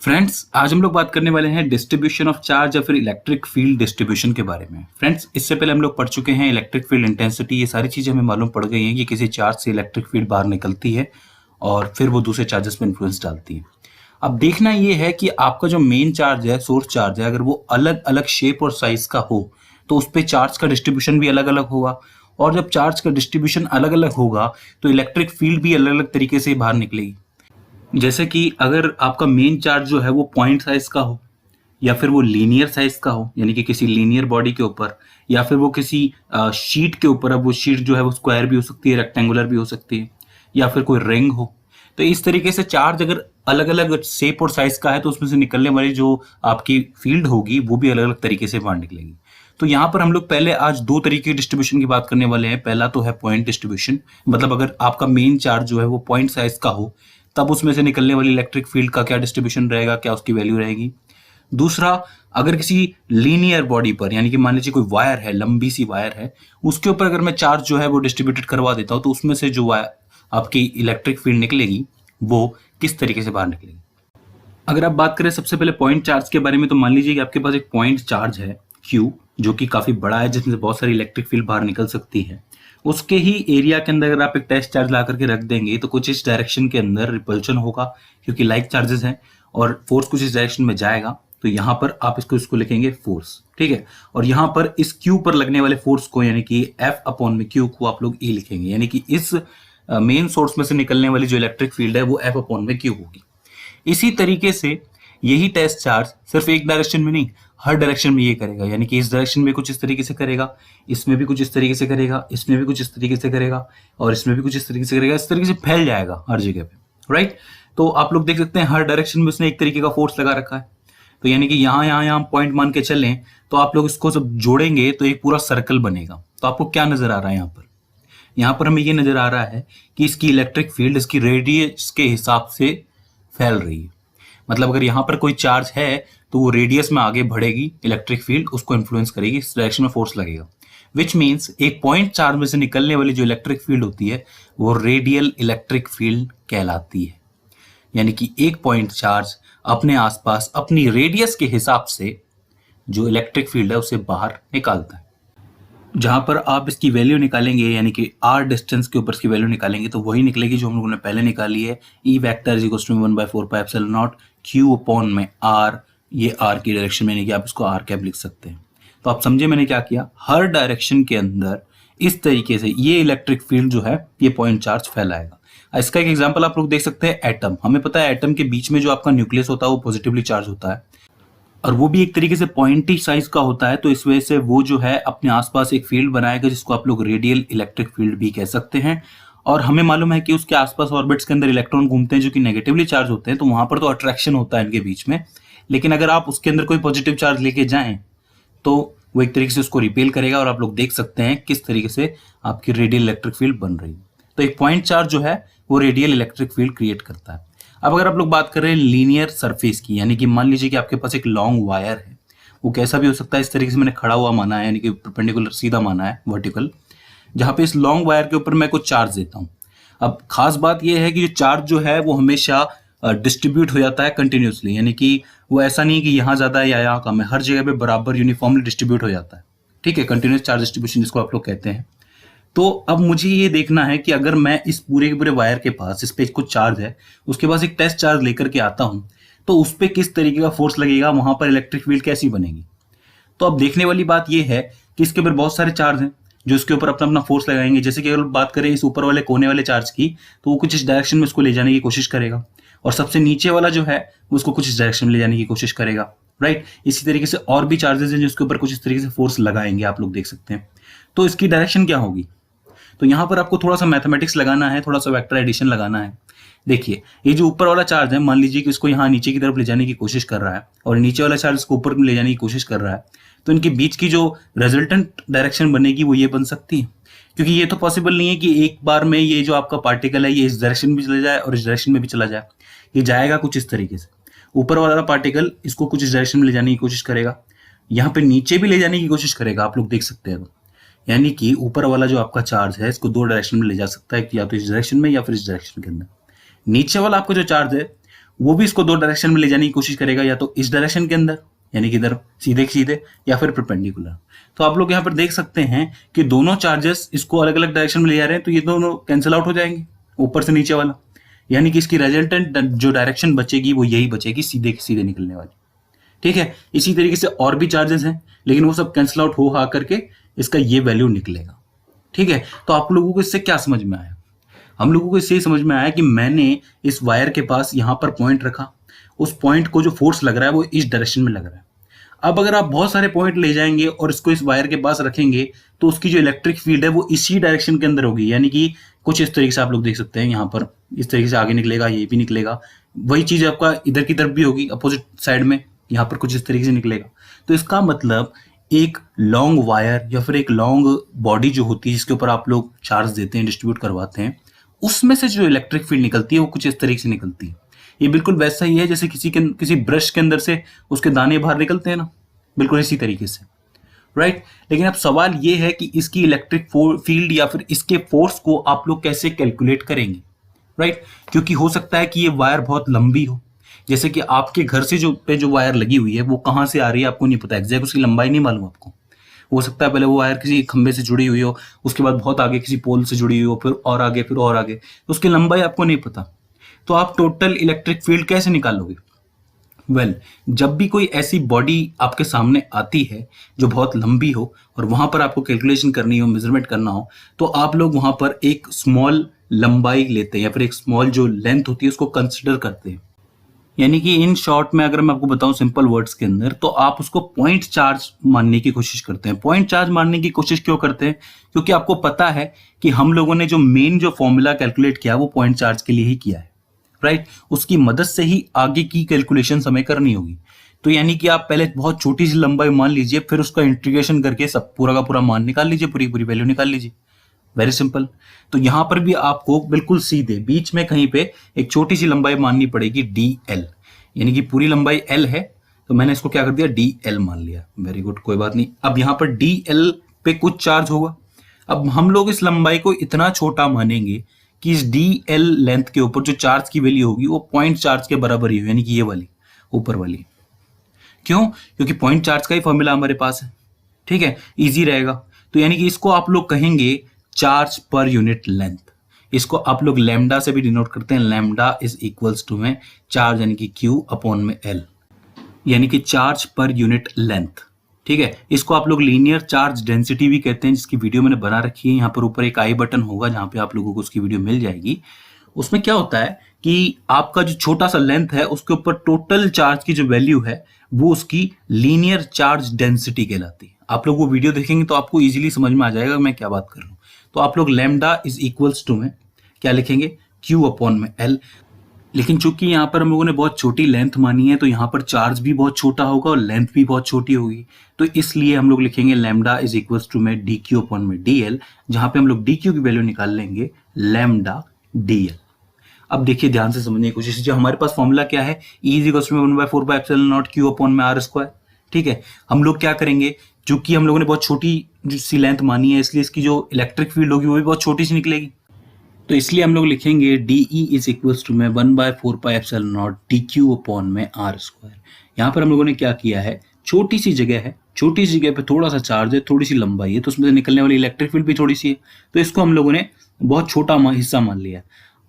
Friends, आज हम लोग बात करने वाले हैं डिस्ट्रीब्यूशन ऑफ चार्ज या फिर इलेक्ट्रिक फील्ड डिस्ट्रीब्यूशन के बारे में। फ्रेंड्स, इससे पहले हम लोग पढ़ चुके हैं इलेक्ट्रिक फील्ड इंटेंसिटी। ये सारी चीज़ें हमें मालूम पड़ गई हैं कि किसी चार्ज से इलेक्ट्रिक फील्ड बाहर निकलती है और फिर वो दूसरे चार्जेस में इन्फ्लुएंस डालती है। अब देखना ये है कि आपका जो मेन चार्ज है, सोर्स चार्ज है, अगर वो अलग अलग शेप और साइज का हो तो उस पर चार्ज का डिस्ट्रीब्यूशन भी अलग अलग होगा। और जब चार्ज का डिस्ट्रीब्यूशन अलग अलग होगा तो इलेक्ट्रिक फील्ड भी अलग अलग तरीके से बाहर निकलेगी। जैसे कि अगर आपका मेन चार्ज जो है वो पॉइंट साइज का हो, या फिर वो लीनियर साइज का हो, यानी कि किसी लीनियर बॉडी के ऊपर, या फिर वो किसी शीट के ऊपर। अब वो शीट जो है वो स्क्वायर भी हो सकती है, रेक्टेंगुलर भी हो सकती है, या फिर कोई रिंग हो। तो इस तरीके से चार्ज अगर अलग अलग शेप और साइज का है तो उसमें से निकलने वाली जो आपकी फील्ड होगी वो भी अलग अलग तरीके से बाहर निकलेगी। तो यहाँ पर हम लोग पहले आज दो तरीके की डिस्ट्रीब्यूशन की बात करने वाले हैं। पहला तो है पॉइंट डिस्ट्रीब्यूशन, मतलब अगर आपका मेन चार्ज जो है वो पॉइंट साइज का हो तब उसमें से निकलने वाली इलेक्ट्रिक फील्ड का क्या डिस्ट्रीब्यूशन रहेगा, क्या उसकी वैल्यू रहेगी। दूसरा, अगर किसी लीनियर बॉडी पर, यानी कि मान लीजिए कोई वायर है, लंबी सी वायर है, उसके ऊपर अगर मैं चार्ज जो है वो डिस्ट्रीब्यूटेड करवा देता हूँ तो उसमें से जो वायर आपकी इलेक्ट्रिक फील्ड निकलेगी वो किस तरीके से बाहर निकलेगी। अगर आप बात करें सबसे पहले पॉइंट चार्ज के बारे में, तो मान लीजिए कि आपके पास एक पॉइंट चार्ज है Q, जो कि काफी बड़ा है, जिसमें से बहुत सारी इलेक्ट्रिक फील्ड बाहर निकल सकती है। उसके ही एरिया के अंदर अगर आप एक टेस्ट चार्ज ला करके रख देंगे तो कुछ इस डायरेक्शन के अंदर रिपल्शन होगा, क्योंकि लाइक चार्जेस हैं, और फोर्स कुछ इस डायरेक्शन में जाएगा। तो यहाँ पर आप इसको लिखेंगे फोर्स, ठीक है। और यहाँ पर इस Q पर लगने वाले फोर्स को, यानी कि F अपॉन में Q को आप लोग E लिखेंगे, यानी कि इस मेन सोर्स में से निकलने वाली जो इलेक्ट्रिक फील्ड है वो F अपॉन में Q होगी। इसी तरीके से यही टेस्ट चार्ज सिर्फ एक डायरेक्शन में नहीं, हर डायरेक्शन में ये करेगा, यानी कि इस डायरेक्शन में कुछ इस तरीके से करेगा, इसमें भी कुछ इस तरीके से करेगा, इसमें भी कुछ इस तरीके से करेगा, और इसमें भी कुछ इस तरीके से करेगा। इस तरीके से फैल जाएगा हर जगह पे, राइट। तो आप लोग देख सकते हैं हर डायरेक्शन में उसने एक तरीके का फोर्स लगा रखा है। तो यानी कि यहाँ पॉइंट मान के चलें तो आप लोग इसको सब जोड़ेंगे तो एक पूरा सर्कल बनेगा। तो आपको क्या नजर आ रहा है यहाँ पर हमें ये नजर आ रहा है कि इसकी इलेक्ट्रिक फील्ड इसकी रेडियस के हिसाब से फैल रही है। मतलब अगर यहाँ पर कोई चार्ज है तो वो रेडियस में आगे बढ़ेगी, इलेक्ट्रिक फील्ड उसको इन्फ्लुएंस करेगी, इस डायरेक्शन में फोर्स लगेगा। विच मीन्स एक पॉइंट चार्ज में से निकलने वाली जो इलेक्ट्रिक फील्ड होती है वो रेडियल इलेक्ट्रिक फील्ड कहलाती है। यानी कि एक पॉइंट चार्ज अपने आसपास अपनी रेडियस के हिसाब से जो इलेक्ट्रिक फील्ड है उसे बाहर निकालता है। जहां पर आप इसकी वैल्यू निकालेंगे, यानी कि r डिस्टेंस के ऊपर इसकी वैल्यू निकालेंगे, तो वही निकलेगी जो हम लोगों ने पहले निकाली है। E vector is equals to 1/4πε0 Q upon में R, ये R की डायरेक्शन में, यानी कि आप इसको R कैप लिख सकते हैं। तो आप समझे मैंने क्या किया, हर डायरेक्शन के अंदर इस तरीके से ये इलेक्ट्रिक फील्ड जो है ये पॉइंट चार्ज फैलाएगा। इसका एक एग्जाम्पल आप लोग देख सकते हैं, एटम। हमें पता है एटम के बीच में जो आपका न्यूक्लियस होता है वो पॉजिटिवली चार्ज होता है, और वो भी एक तरीके से पॉइंटी साइज का होता है। तो इस वजह से वो जो है अपने आसपास एक फील्ड बनाएगा जिसको आप लोग रेडियल इलेक्ट्रिक फील्ड भी कह सकते हैं। और हमें मालूम है कि उसके आसपास ऑर्बिट्स के अंदर इलेक्ट्रॉन घूमते हैं जो कि नेगेटिवली चार्ज होते हैं, तो वहां पर तो अट्रैक्शन होता है इनके बीच में। लेकिन अगर आप उसके अंदर कोई पॉजिटिव चार्ज लेके जाएं तो वो एक तरीके से उसको रिपेल करेगा, और आप लोग देख सकते हैं किस तरीके से आपकी रेडियल इलेक्ट्रिक फील्ड बन रही है। तो एक पॉइंट चार्ज जो है वो रेडियल इलेक्ट्रिक फील्ड क्रिएट करता है। अब अगर आप लोग बात कर रहे हैं लीनियर सरफेस की, यानी कि मान लीजिए कि आपके पास एक लॉन्ग वायर है, वो कैसा भी हो सकता है, इस तरीके से मैंने खड़ा हुआ माना है, यानी कि परपेंडिकुलर सीधा माना है, वर्टिकल, जहां पे इस लॉन्ग वायर के ऊपर मैं कुछ चार्ज देता हूं। अब खास बात यह है कि जो चार्ज जो है वो हमेशा डिस्ट्रीब्यूट हो जाता है कंटिन्यूसली, यानी कि वो ऐसा नहीं कि यहाँ ज्यादा है या यहाँ कम है, हर जगह पे बराबर यूनिफॉर्मली डिस्ट्रीब्यूट हो जाता है, ठीक है। कंटिन्यूस चार्ज डिस्ट्रीब्यूशन जिसको आप लोग कहते हैं। तो अब मुझे ये देखना है कि अगर मैं इस पूरे के पूरे वायर के पास, इस पे कुछ चार्ज है, उसके पास एक टेस्ट चार्ज लेकर के आता हूं, तो उस पर किस तरीके का फोर्स लगेगा, वहां पर इलेक्ट्रिक फील्ड कैसी बनेगी। तो अब देखने वाली बात यह है कि इसके ऊपर बहुत सारे चार्ज हैं जो इसके ऊपर अपना अपना फोर्स लगाएंगे। जैसे कि अगर बात करें इस ऊपर वाले कोने वाले चार्ज की, तो वो कुछ इस डायरेक्शन में उसको ले जाने की कोशिश करेगा, और सबसे नीचे वाला जो है उसको कुछ इस डायरेक्शन में ले जाने की कोशिश करेगा, राइट। इसी तरीके से और भी चार्जेस हैं जिसके ऊपर कुछ इस तरीके से फोर्स लगाएंगे, आप लोग देख सकते हैं। तो इसकी डायरेक्शन क्या होगी, तो यहाँ पर आपको थोड़ा सा मैथमेटिक्स लगाना है, थोड़ा सा वेक्टर एडिशन लगाना है। देखिए, ये जो ऊपर वाला चार्ज है, मान लीजिए कि इसको यहाँ नीचे की तरफ ले जाने की कोशिश कर रहा है, और नीचे वाला चार्ज इसको ऊपर ले जाने की कोशिश कर रहा है, तो इनके बीच की जो रिजल्टेंट डायरेक्शन बनेगी वो ये बन सकती है। क्योंकि ये तो पॉसिबल नहीं है कि एक बार में ये जो आपका पार्टिकल है ये इस डायरेक्शन में भी चला जाए और इस डायरेक्शन में भी चला जाए। ये जाएगा कुछ इस तरीके से, ऊपर वाला पार्टिकल इसको कुछ इस डायरेक्शन में ले जाने की कोशिश करेगा, यहाँ पे नीचे भी ले जाने की कोशिश करेगा, आप लोग देख सकते हैं। यानी कि ऊपर वाला जो आपका चार्ज है इसको दो डायरेक्शन में ले जा सकता है, या तो इस डायरेक्शन में या फिर इस डायरेक्शन के अंदर। नीचे वाला आपका जो चार्ज है वो भी इसको दो डायरेक्शन में ले जाने की कोशिश करेगा, या तो इस डायरेक्शन के अंदर यानी कि इधर सीधे सीधे, या फिर परपेंडिकुलर। तो आप लोग यहाँ पर देख सकते हैं कि दोनों चार्जेस इसको अलग अलग डायरेक्शन में ले जा रहे हैं, तो ये दोनों कैंसिल आउट हो जाएंगे ऊपर से नीचे वाला, यानी कि इसकी रिजल्टेंट जो डायरेक्शन बचेगी वो यही बचेगी, सीधे सीधे निकलने वाली। ठीक है, इसी तरीके से और भी चार्जेस हैं, लेकिन वो सब कैंसिल आउट हो आ करके इसका ये वैल्यू निकलेगा। ठीक है, तो आप लोगों को इससे क्या समझ में आया? हम लोगों को इससे समझ में आया कि मैंने इस वायर के पास यहाँ पर पॉइंट रखा, उस पॉइंट को जो फोर्स लग रहा है वो इस डायरेक्शन में लग रहा है। अब अगर आप बहुत सारे पॉइंट ले जाएंगे और इसको इस वायर के पास रखेंगे तो उसकी जो इलेक्ट्रिक फील्ड है वो इसी डायरेक्शन के अंदर होगी, यानी कि कुछ इस तरीके से आप लोग देख सकते हैं, यहाँ पर इस तरीके से आगे निकलेगा, ये भी निकलेगा। वही चीज आपका इधर की तरफ भी होगी, अपोजिट साइड में यहाँ पर कुछ इस तरीके से निकलेगा। तो इसका मतलब एक लॉन्ग वायर या फिर एक लॉन्ग बॉडी जो होती है जिसके ऊपर आप लोग चार्ज देते हैं, डिस्ट्रीब्यूट करवाते हैं, उसमें से जो इलेक्ट्रिक फील्ड निकलती है वो कुछ इस तरीके से निकलती है। ये बिल्कुल वैसा ही है जैसे किसी ब्रश के अंदर से उसके दाने बाहर निकलते हैं ना, बिल्कुल इसी तरीके से, राइट। लेकिन अब सवाल ये है कि इसकी इलेक्ट्रिक फील्ड या फिर इसके फोर्स को आप लोग कैसे कैलकुलेट करेंगे, राइट। क्योंकि हो सकता है कि ये वायर बहुत लंबी हो, जैसे कि आपके घर से जो वायर लगी हुई है वो कहाँ से आ रही है आपको नहीं पता, एग्जैक्ट उसकी लंबाई नहीं मालूम आपको। हो सकता है पहले वो वायर किसी खंबे से जुड़ी हुई हो, उसके बाद बहुत आगे किसी पोल से जुड़ी हुई हो, फिर और आगे, फिर और आगे, तो उसकी लंबाई आपको नहीं पता। तो आप टोटल इलेक्ट्रिक फील्ड कैसे निकालोगे? जब भी कोई ऐसी बॉडी आपके सामने आती है जो बहुत लंबी हो और वहां पर आपको कैलकुलेशन करनी हो, मेजरमेंट करना हो, तो आप लोग वहां पर एक स्मॉल लंबाई लेते हैं या फिर एक स्मॉल जो लेंथ होती है उसको कंसिडर करते हैं। यानी कि इन शॉर्ट में अगर मैं आपको बताऊं सिंपल वर्ड्स के अंदर, तो आप उसको पॉइंट चार्ज मानने की कोशिश करते हैं। पॉइंट चार्ज मानने की कोशिश क्यों करते हैं? क्योंकि आपको पता है कि हम लोगों ने जो मेन जो फॉर्मूला कैलकुलेट किया वो पॉइंट चार्ज के लिए ही किया है, राइट। उसकी मदद से ही आगे की कैलकुलेशन हमें करनी होगी। तो यानी कि आप पहले बहुत छोटी सी लंबाई मान लीजिए, फिर उसका इंटीग्रेशन करके सब पूरा का पूरा मान निकाल लीजिए, पूरी पूरी वैल्यू निकाल लीजिए। Very simple. तो यहां पर भी आपको बिल्कुल सीधे बीच में कहीं पे एक छोटी सी लंबाई माननी पड़ेगी DL, यानी कि पूरी लंबाई L है, तो मैंने इसको क्या कर दिया DL मान लिया। वेरी गुड, कोई बात नहीं। अब यहां पर DL पे कुछ चार्ज होगा। अब हम लोग इस लंबाई को इतना छोटा मानेंगे कि इस DL लेंथ के ऊपर जो चार्ज की वैल्यू होगी वो पॉइंट चार्ज के बराबर ही हो, यानी कि ये वाली ऊपर वाली। क्यों? क्योंकि पॉइंट चार्ज का ही फॉर्मूला हमारे पास है। ठीक है, इजी रहेगा। तो यानी कि इसको आप लोग कहेंगे चार्ज पर यूनिट लेंथ। इसको आप लोग लैम्डा से भी डिनोट करते हैं। लैम्डा इज इक्वल्स टू में चार्ज यानी कि Q अपॉन में L, यानी कि चार्ज पर यूनिट लेंथ। ठीक है, इसको आप लोग लीनियर चार्ज डेंसिटी भी कहते हैं, जिसकी वीडियो मैंने बना रखी है। यहाँ पर ऊपर एक आई बटन होगा जहाँ पे आप लोगों को उसकी वीडियो मिल जाएगी। उसमें क्या होता है कि आपका जो छोटा सा लेंथ है उसके ऊपर टोटल चार्ज की जो वैल्यू है वो उसकी लीनियर चार्ज डेंसिटी कहलाती है। आप लोग वो वीडियो देखेंगे तो आपको इजीली समझ में आ जाएगा मैं क्या बात कर रहा हूँ। तो आप लोग लैम्डा इज इक्वल्स टू में क्या लिखेंगे Q अपॉन में L। लेकिन चूंकि यहाँ पर हम लोगों ने बहुत छोटी लेंथ मानी है तो यहाँ पर चार्ज भी बहुत छोटा होगा और लेंथ भी बहुत छोटी होगी, तो इसलिए हम लोग लिखेंगे लैम्डा इज इक्वल्स टू में DQ अपॉन में DL, जहां पे हम लोग DQ की वैल्यू निकाल लेंगे लैम्डा DL। अब देखिए ध्यान से समझने की कोशिश कीजिए, हमारे पास फॉर्मूला क्या है, E इज इक्वल्स टू में 1/4 Q अपॉन में R स्क्वायर। ठीक है, हम लोग क्या करेंगे, चूंकि हम लोगों ने बहुत छोटी सी लेंथ मानी है इसलिए इसकी जो इलेक्ट्रिक फील्ड होगी वो भी बहुत छोटी सी निकलेगी, तो इसलिए हम लोग लिखेंगे DE इज इक्वल्स टू में 1/4 DQ अपॉन में R स्क्वायर। यहाँ पर हम लोगों ने क्या किया है, छोटी सी जगह है, छोटी सी जगह पे थोड़ा सा चार्ज है, थोड़ी सी लंबाई है, तो उसमें से निकलने वाली इलेक्ट्रिक फील्ड भी थोड़ी सी है, तो इसको हम लोगों ने बहुत छोटा हिस्सा मान लिया।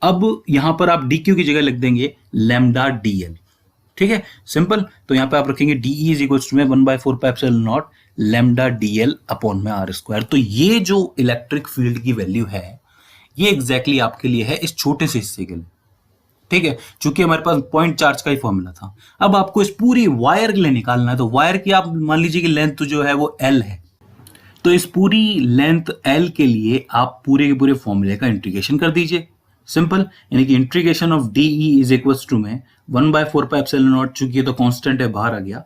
अब यहाँ पर आप DQ की जगह लिख देंगे लैम्डा DL। ठीक है, सिंपल। तो यहाँ पे आप रखेंगे DE इज इक्वल्स टू में 1/4 लैम्डा DL अपॉन में R स्क्वायर। तो ये जो इलेक्ट्रिक फील्ड की वैल्यू है ये एग्जैक्टली आपके लिए है इस छोटे से हिस्से के लिए। ठीक है, चूंकि हमारे पास पॉइंट चार्ज का ही फॉर्मूला था। अब आपको इस पूरी वायर के लिए निकालना है, तो वायर की आप मान लीजिए कि लेंथ जो है वो L है, तो इस पूरी लेंथ L के लिए आप पूरे के पूरे फॉर्मूले का इंटीग्रेशन कर दीजिए। सिंपल, यानी कि integration of DE is equals to में 1/4 चूंकि ये तो कांस्टेंट है बाहर आ गया,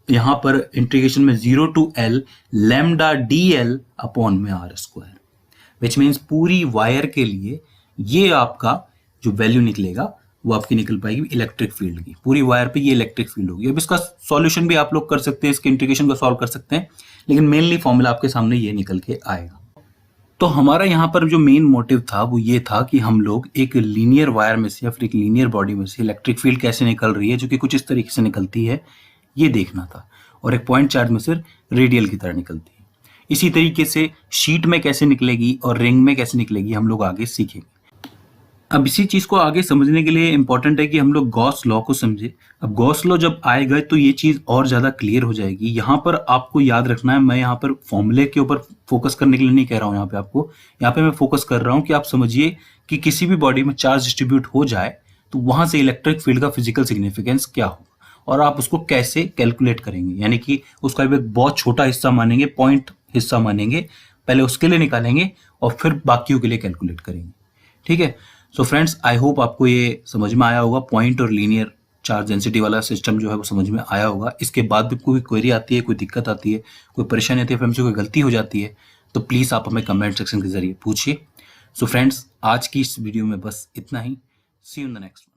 यहां पर इंटीग्रेशन में 0 to L lambda DL upon में R स्क्वायर, विच मीन्स पूरी वायर के लिए ये आपका जो वैल्यू निकलेगा वो आपकी निकल पाएगी इलेक्ट्रिक फील्ड की। पूरी वायर पे ये इलेक्ट्रिक फील्ड होगी। अब इसका सॉल्यूशन भी आप लोग कर सकते हैं, इसके इंटीग्रेशन को सॉल्व कर सकते हैं, लेकिन मेनली फॉर्मूला आपके सामने ये निकल के आएगा। तो हमारा यहाँ पर जो मेन मोटिव था वो ये था कि हम लोग एक लीनियर वायर में से या फिर एक लीनियर बॉडी में से इलेक्ट्रिक फील्ड कैसे निकल रही है, जो कि कुछ इस तरीके से निकलती है, ये देखना था। और एक पॉइंट चार्ज में से रेडियल की तरह निकलती है। इसी तरीके से शीट में कैसे निकलेगी और रिंग में कैसे निकलेगी हम लोग आगे सीखेंगे। अब इसी चीज को आगे समझने के लिए इंपॉर्टेंट है कि हम लोग गॉस लॉ को समझे। अब गॉस लॉ जब आएगा तो ये चीज और ज्यादा क्लियर हो जाएगी। यहाँ पर आपको याद रखना है, मैं यहाँ पर फॉर्मूले के ऊपर फोकस करने के लिए नहीं कह रहा हूँ। यहाँ पे आपको, यहाँ पे मैं फोकस कर रहा हूँ कि आप समझिए कि किसी भी बॉडी में चार्ज डिस्ट्रीब्यूट हो जाए तो वहां से इलेक्ट्रिक फील्ड का फिजिकल सिग्निफिकेंस क्या होगा और आप उसको कैसे कैलकुलेट करेंगे। यानी कि उसका एक बहुत छोटा हिस्सा मानेंगे, पॉइंट हिस्सा मानेंगे, पहले उसके लिए निकालेंगे और फिर बाकियों के लिए कैलकुलेट करेंगे। ठीक है। सो फ्रेंड्स, आई होप आपको ये समझ में आया होगा। पॉइंट और लीनियर चार्ज डेंसिटी वाला सिस्टम जो है वो समझ में आया होगा। इसके बाद भी कोई क्वेरी आती है, कोई दिक्कत आती है, कोई परेशानी आती है, फिर हमसे कोई गलती हो जाती है, तो प्लीज़ आप हमें कमेंट सेक्शन के जरिए पूछिए। सो फ्रेंड्स, आज की इस वीडियो में बस इतना ही। सी यू इन द नेक्स्ट।